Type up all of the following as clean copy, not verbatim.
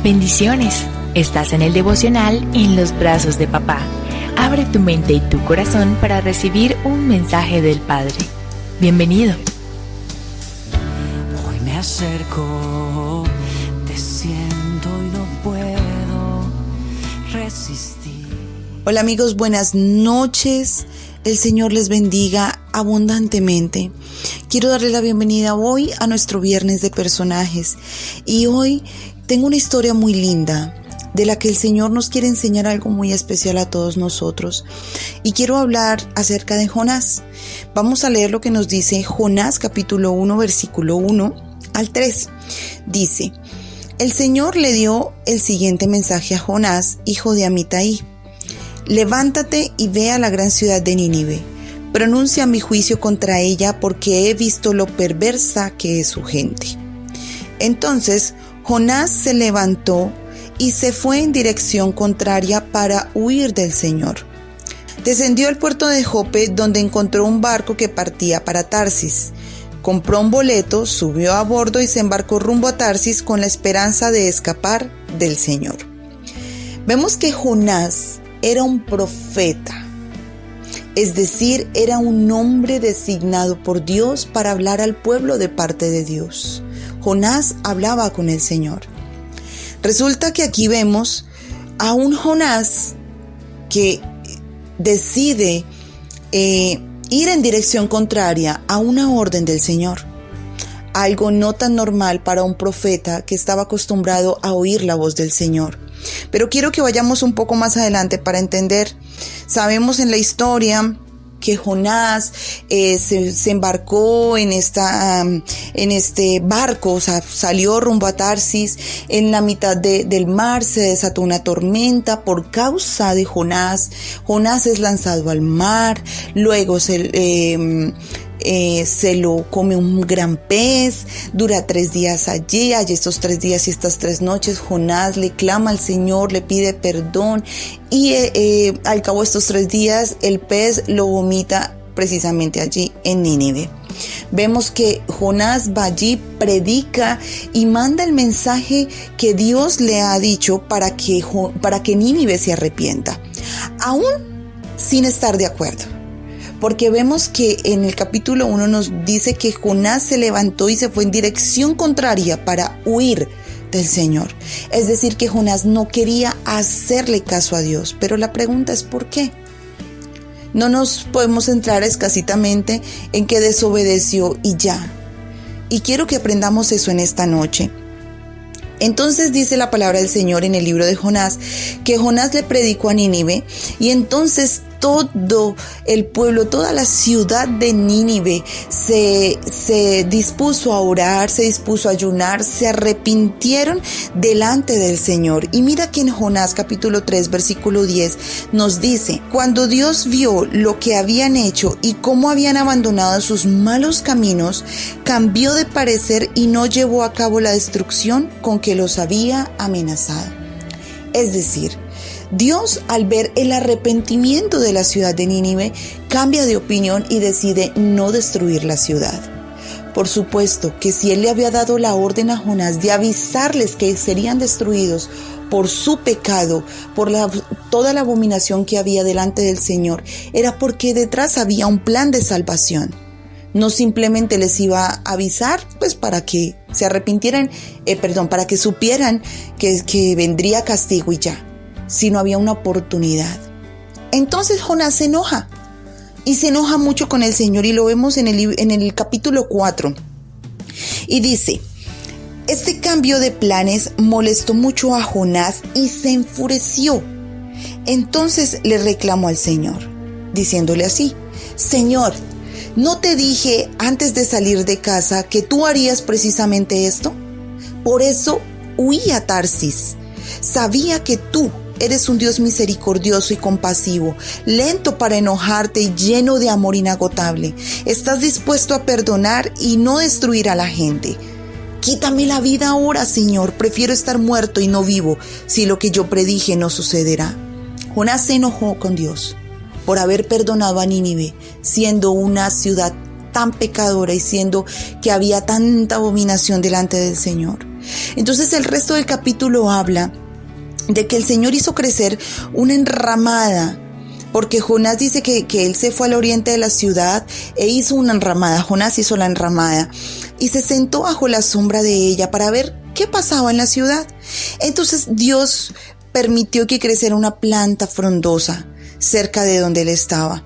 Bendiciones. Estás en el devocional En los brazos de papá. Abre tu mente y tu corazón para recibir un mensaje del Padre. Bienvenido. Hoy me acerco, te siento y no puedo resistir. Hola amigos, buenas noches. El Señor les bendiga abundantemente. Quiero darle la bienvenida hoy a nuestro viernes de personajes. Y hoy tengo una historia muy linda de la que el Señor nos quiere enseñar algo muy especial a todos nosotros. Y quiero hablar acerca de Jonás. Vamos a leer lo que nos dice Jonás capítulo 1 versículo 1 al 3. Dice: el Señor le dio el siguiente mensaje a Jonás, hijo de Amitai: levántate y ve a la gran ciudad de Nínive. Pronuncia mi juicio contra ella, porque he visto lo perversa que es su gente. Entonces Jonás se levantó y se fue en dirección contraria para huir del Señor. Descendió al puerto de Jope, donde encontró un barco que partía para Tarsis. Compró un boleto, subió a bordo y se embarcó rumbo a Tarsis con la esperanza de escapar del Señor. Vemos que Jonás era un profeta, es decir, era un hombre designado por Dios para hablar al pueblo de parte de Dios. Jonás hablaba con el Señor. Resulta que aquí vemos a un Jonás que decide ir en dirección contraria a una orden del Señor. Algo no tan normal para un profeta que estaba acostumbrado a oír la voz del Señor. Pero quiero que vayamos un poco más adelante para entender. Sabemos en la historia que Jonás se embarcó en este barco, o sea, salió rumbo a Tarsis. En la mitad del mar se desató una tormenta por causa de Jonás. Jonás es lanzado al mar, luego se lo come un gran pez, dura 3 días allí estos 3 días y estas 3 noches Jonás le clama al Señor, le pide perdón y al cabo de estos 3 días el pez lo vomita precisamente allí en Nínive. Vemos que Jonás va allí, predica y manda el mensaje que Dios le ha dicho para que Nínive se arrepienta, aún sin estar de acuerdo. Porque vemos que en el capítulo 1 nos dice que Jonás se levantó y se fue en dirección contraria para huir del Señor. Es decir, que Jonás no quería hacerle caso a Dios. Pero la pregunta es ¿por qué? No nos podemos centrar escasitamente en que desobedeció y ya. Y quiero que aprendamos eso en esta noche. Entonces dice la palabra del Señor en el libro de Jonás, que Jonás le predicó a Nínive y entonces todo el pueblo, toda la ciudad de Nínive se dispuso a orar, se dispuso a ayunar, se arrepintieron delante del Señor. Y mira que en Jonás capítulo 3 versículo 10 nos dice: cuando Dios vio lo que habían hecho y cómo habían abandonado sus malos caminos, cambió de parecer y no llevó a cabo la destrucción con que los había amenazado. Es decir, Dios, al ver el arrepentimiento de la ciudad de Nínive, cambia de opinión y decide no destruir la ciudad. Por supuesto que si él le había dado la orden a Jonás de avisarles que serían destruidos por su pecado, por toda la abominación que había delante del Señor, era porque detrás había un plan de salvación. No simplemente les iba a avisar pues para que se arrepintieran, para que supieran que vendría castigo y ya, sino había una oportunidad. Entonces Jonás se enoja y se enoja mucho con el Señor y lo vemos en el capítulo 4 y dice: este cambio de planes molestó mucho a Jonás y se enfureció. Entonces le reclamó al Señor, diciéndole así: Señor, ¿no te dije antes de salir de casa que tú harías precisamente esto? Por eso huí a Tarsis. Sabía que tú eres un Dios misericordioso y compasivo, lento para enojarte y lleno de amor inagotable. Estás dispuesto a perdonar y no destruir a la gente. Quítame la vida ahora, Señor. Prefiero estar muerto y no vivo si lo que yo predije no sucederá. Jonás se enojó con Dios por haber perdonado a Nínive, siendo una ciudad tan pecadora y siendo que había tanta abominación delante del Señor. Entonces el resto del capítulo habla de que el Señor hizo crecer una enramada, porque Jonás dice que él se fue al oriente de la ciudad e hizo una enramada. Jonás hizo la enramada y se sentó bajo la sombra de ella para ver qué pasaba en la ciudad. Entonces Dios permitió que creciera una planta frondosa cerca de donde él estaba.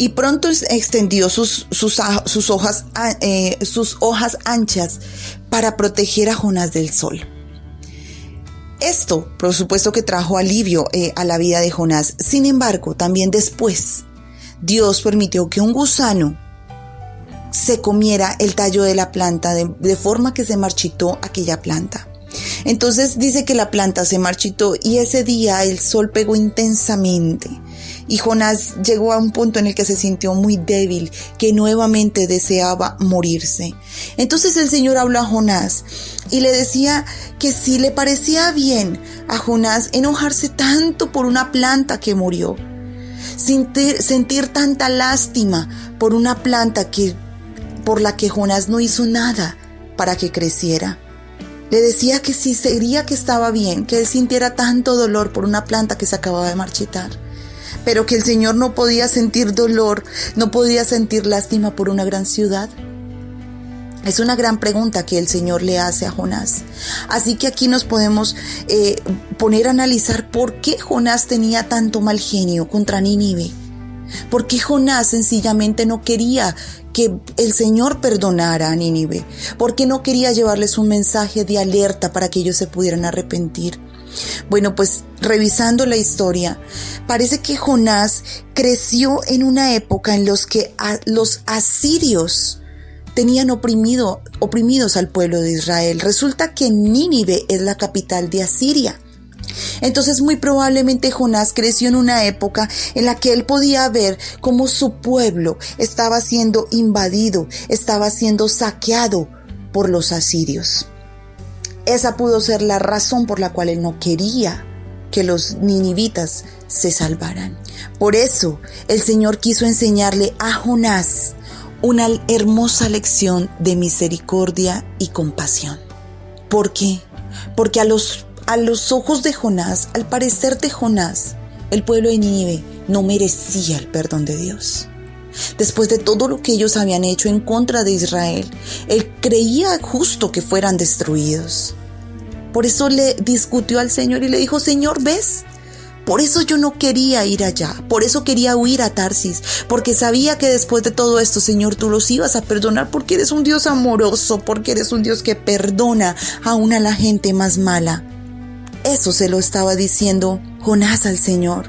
Y pronto extendió sus hojas anchas para proteger a Jonás del sol. Esto, por supuesto, que trajo alivio a la vida de Jonás. Sin embargo, también después, Dios permitió que un gusano se comiera el tallo de la planta, de forma que se marchitó aquella planta. Entonces dice que la planta se marchitó y ese día el sol pegó intensamente. Y Jonás llegó a un punto en el que se sintió muy débil, que nuevamente deseaba morirse. Entonces el Señor habló a Jonás y le decía que si le parecía bien a Jonás enojarse tanto por una planta que murió, sentir tanta lástima por una planta por la que Jonás no hizo nada para que creciera. Le decía que sí, sería que estaba bien, que él sintiera tanto dolor por una planta que se acababa de marchitar, pero que el Señor no podía sentir dolor, no podía sentir lástima por una gran ciudad. Es una gran pregunta que el Señor le hace a Jonás. Así que aquí nos podemos poner a analizar por qué Jonás tenía tanto mal genio contra Nínive. ¿Por qué Jonás sencillamente no quería que el Señor perdonara a Nínive? ¿Por qué no quería llevarles un mensaje de alerta para que ellos se pudieran arrepentir? Bueno, pues revisando la historia, parece que Jonás creció en una época en los que los asirios tenían oprimidos al pueblo de Israel. Resulta que Nínive es la capital de Asiria. Entonces muy probablemente Jonás creció en una época en la que él podía ver cómo su pueblo estaba siendo invadido, estaba siendo saqueado por los asirios. Esa pudo ser la razón por la cual él no quería que los ninivitas se salvaran. Por eso el Señor quiso enseñarle a Jonás una hermosa lección de misericordia y compasión. ¿Por qué? Porque a los ojos de Jonás, al parecer de Jonás, el pueblo de Nínive no merecía el perdón de Dios. Después de todo lo que ellos habían hecho en contra de Israel, él creía justo que fueran destruidos. Por eso le discutió al Señor y le dijo: Señor, ¿ves? Por eso yo no quería ir allá, por eso quería huir a Tarsis, porque sabía que después de todo esto, Señor, tú los ibas a perdonar, porque eres un Dios amoroso, porque eres un Dios que perdona aún a la gente más mala. Eso se lo estaba diciendo Jonás al Señor,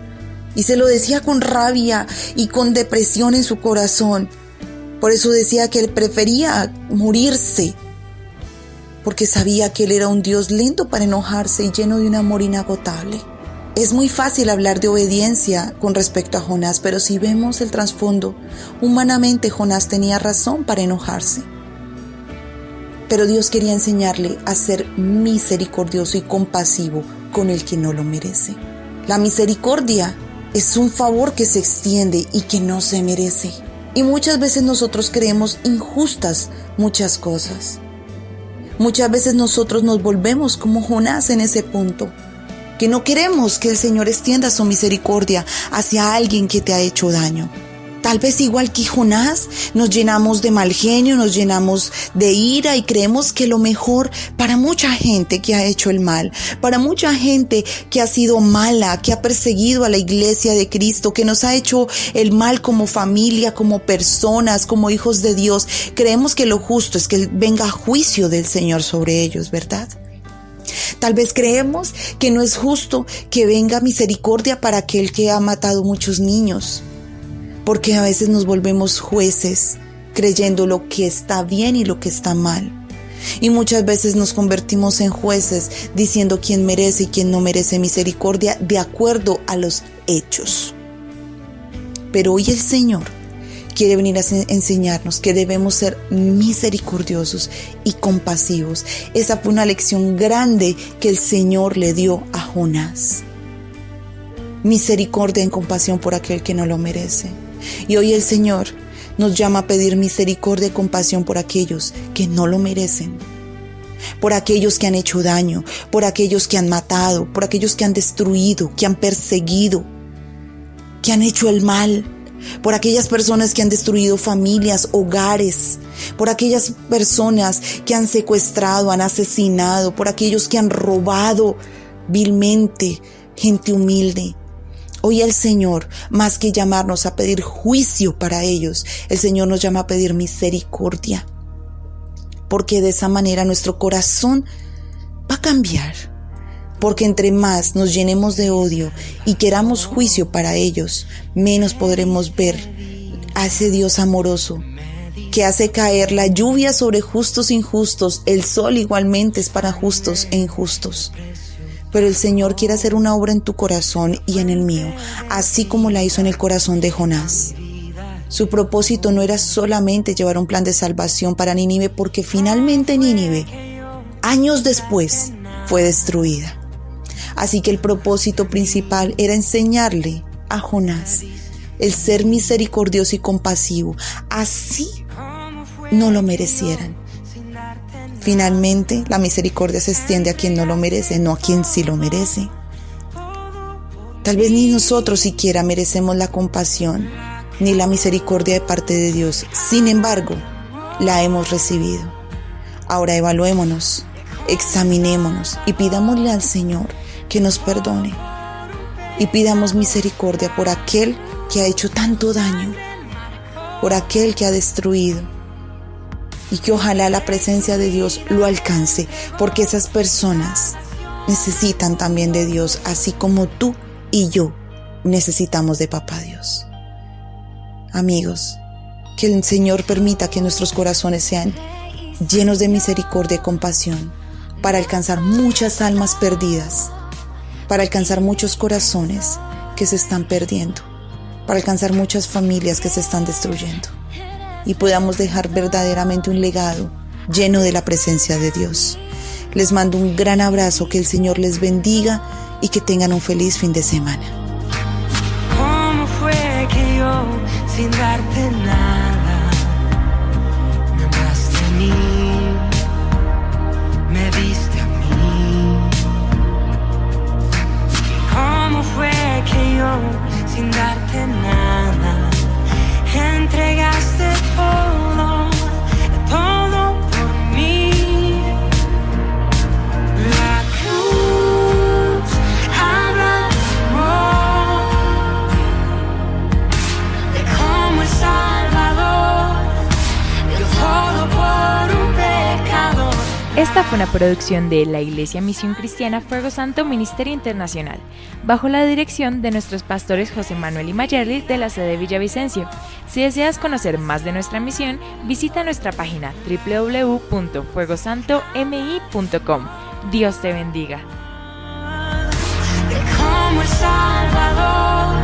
y se lo decía con rabia y con depresión en su corazón. Por eso decía que él prefería morirse, porque sabía que él era un Dios lento para enojarse y lleno de un amor inagotable. Es muy fácil hablar de obediencia con respecto a Jonás, pero si vemos el trasfondo, humanamente Jonás tenía razón para enojarse. Pero Dios quería enseñarle a ser misericordioso y compasivo con el que no lo merece. La misericordia es un favor que se extiende y que no se merece. Y muchas veces nosotros creemos injustas muchas cosas. Muchas veces nosotros nos volvemos como Jonás en ese punto, que no queremos que el Señor extienda su misericordia hacia alguien que te ha hecho daño. Tal vez igual que Jonás, nos llenamos de mal genio, nos llenamos de ira y creemos que lo mejor para mucha gente que ha hecho el mal, para mucha gente que ha sido mala, que ha perseguido a la iglesia de Cristo, que nos ha hecho el mal como familia, como personas, como hijos de Dios, creemos que lo justo es que venga juicio del Señor sobre ellos, ¿verdad? Tal vez creemos que no es justo que venga misericordia para aquel que ha matado muchos niños, porque a veces nos volvemos jueces creyendo lo que está bien y lo que está mal. Y muchas veces nos convertimos en jueces diciendo quién merece y quién no merece misericordia de acuerdo a los hechos. Pero hoy el Señor quiere venir a enseñarnos que debemos ser misericordiosos y compasivos. Esa fue una lección grande que el Señor le dio a Jonás. Misericordia y compasión por aquel que no lo merece. Y hoy el Señor nos llama a pedir misericordia y compasión por aquellos que no lo merecen, por aquellos que han hecho daño, por aquellos que han matado, por aquellos que han destruido, que han perseguido, que han hecho el mal, por aquellas personas que han destruido familias, hogares, por aquellas personas que han secuestrado, han asesinado, por aquellos que han robado vilmente gente humilde. Hoy el Señor, más que llamarnos a pedir juicio para ellos, el Señor nos llama a pedir misericordia, porque de esa manera nuestro corazón va a cambiar, porque entre más nos llenemos de odio y queramos juicio para ellos, menos podremos ver a ese Dios amoroso que hace caer la lluvia sobre justos e injustos, el sol igualmente es para justos e injustos. Pero el Señor quiere hacer una obra en tu corazón y en el mío, así como la hizo en el corazón de Jonás. Su propósito no era solamente llevar un plan de salvación para Nínive, porque finalmente Nínive, años después, fue destruida. Así que el propósito principal era enseñarle a Jonás el ser misericordioso y compasivo, así no lo merecieran. Finalmente, la misericordia se extiende a quien no lo merece, no a quien sí lo merece. Tal vez ni nosotros siquiera merecemos la compasión ni la misericordia de parte de Dios. Sin embargo, la hemos recibido. Ahora evaluémonos, examinémonos y pidámosle al Señor que nos perdone. Y pidamos misericordia por aquel que ha hecho tanto daño, por aquel que ha destruido. Y que ojalá la presencia de Dios lo alcance, porque esas personas necesitan también de Dios, así como tú y yo necesitamos de Papá Dios. Amigos, que el Señor permita que nuestros corazones sean llenos de misericordia y compasión para alcanzar muchas almas perdidas, para alcanzar muchos corazones que se están perdiendo, para alcanzar muchas familias que se están destruyendo. Y podamos dejar verdaderamente un legado lleno de la presencia de Dios. Les mando un gran abrazo, que el Señor les bendiga y que tengan un feliz fin de semana. ¿Cómo fue que yo, sin darte nada, me amaste a mí, me diste a mí? ¿Cómo fue que yo, sin darte nada, entregaste todo, todo por mí? La cruz habla de amor, de cómo el Salvador dio todo por un pecador. Esta fue una producción de la Iglesia Misión Cristiana Fuego Santo Ministerio Internacional, bajo la dirección de nuestros pastores José Manuel y Mayerly de la sede de Villavicencio. Si deseas conocer más de nuestra misión, visita nuestra página www.fuegosantomi.com. Dios te bendiga. De cómo el Salvador